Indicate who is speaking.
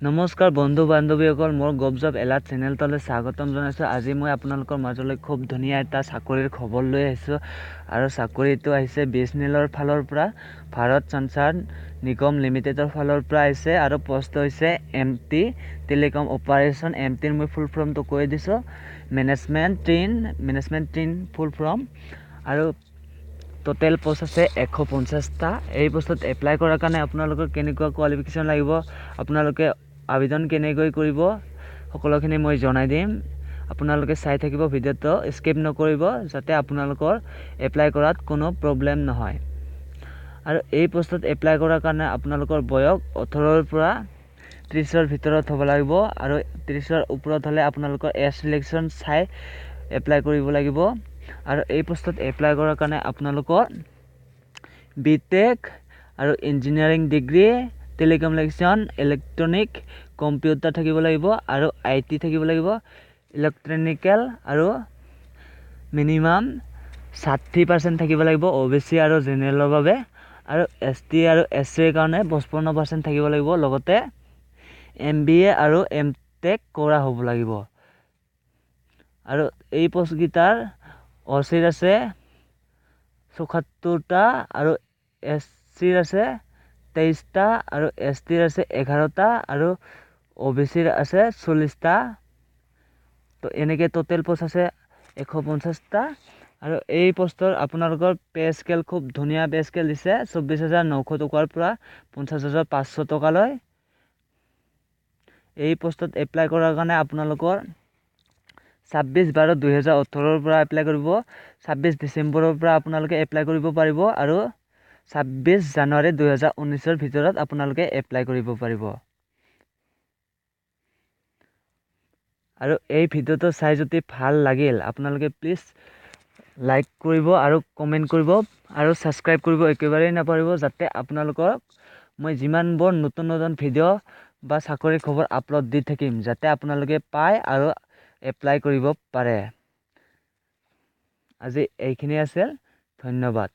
Speaker 1: নমস্কাৰ বন্ধু বান্ধৱীসকল, মোৰ গবজব এলাৰ্ট চেনেলটোলৈ স্বাগতম জনাইছোঁ। আজি মই আপোনালোকৰ মাজলৈ খুব ধুনীয়া এটা চাকৰিৰ খবৰ লৈ আহিছোঁ আৰু চাকৰিটো আহিছে BSNL ফালৰ পৰা, ভাৰত সঞ্চাৰ নিগম লিমিটেডৰ ফালৰ পৰা আহিছে আৰু পোষ্ট হৈছে MT টেলিকম অপাৰেশ্যন। MT মই ফুল ফৰ্মটো কৈ দিছোঁ, মেনেজমেণ্ট ট্ৰেইন ফুল ফৰ্ম। আৰু টোটেল পোষ্ট আছে 150টা। এই পোষ্টত এপ্লাই কৰাৰ কাৰণে আপোনালোকৰ কেনেকুৱা কোৱালিফিকেশ্যন লাগিব, আপোনালোকে আবেদন কেনেকৈ কৰিব, সকলোখিনি মই জনাই দিম। আপোনালোকে চাই থাকিব, ভিডিঅ'টো স্কিপ নকৰিব যাতে আপোনালোকৰ এপ্লাই কৰাত কোনো প্ৰব্লেম নহয়। আৰু এই পোষ্টত এপ্লাই কৰাৰ কাৰণে আপোনালোকৰ বয়স 18ৰ পৰা 30ৰ ভিতৰত হ'ব লাগিব আৰু 30ৰ ওপৰত হ'লে আপোনালোকৰ চিলেকশ্যন চাই এপ্লাই কৰিব লাগিব। আৰু এই পোষ্টত এপ্লাই কৰাৰ কাৰণে আপোনালোকৰ BTech আৰু engineering degree, telecommunication, electronic, computer থাকিব লাগিব আৰু IT থাকিব লাগিব, ইলেক্ট্ৰনিকেল, আৰু মিনিমাম 60% থাকিব লাগিব OBC আৰু জেনেৰেলৰ বাবে, আৰু ST আৰু SCৰ কাৰণে 55% থাকিব লাগিব। লগতে MBA আৰু MTech কৰা হ'ব লাগিব। আৰু এই পোষ্টকেইটাৰ OCৰ আছে 74টা আৰু SCৰ আছে 23টা আৰু STৰ আছে 11টা আৰু OBCৰ আছে 40টা। তো এনেকৈ টোটেল পোষ্ট আছে 150টা। আৰু এই পোষ্টৰ আপোনালোকৰ পে স্কেল খুব ধুনীয়া পে স্কেল দিছে, 24,900 টকাৰ পৰা 50,500 টকালৈ। এই পোষ্টত এপ্লাই কৰাৰ কাৰণে আপোনালোকৰ 26/12/2018ৰ পৰা এপ্লাই কৰিব, 26 ডিচেম্বৰৰ পৰা আপোনালোকে এপ্লাই কৰিব পাৰিব আৰু 26 জানুৱাৰী 2019ৰ ভিতৰত আপোনালোকে এপ্লাই কৰিব পাৰিব। আৰু এই ভিডিঅ'টো চাই যদি ভাল লাগিল আপোনালোকে প্লিজ লাইক কৰিব আৰু কমেণ্ট কৰিব আৰু ছাবস্ক্ৰাইব কৰিব একেবাৰেই নাপাহৰিব, যাতে আপোনালোকক মই যিমানবোৰ নতুন নতুন ভিডিঅ' বা চাকৰি খবৰ আপলোড দি থাকিম যাতে আপোনালোকে পায় আৰু এপ্লাই কৰিব পাৰে। আজি এইখিনি আছিল, ধন্যবাদ।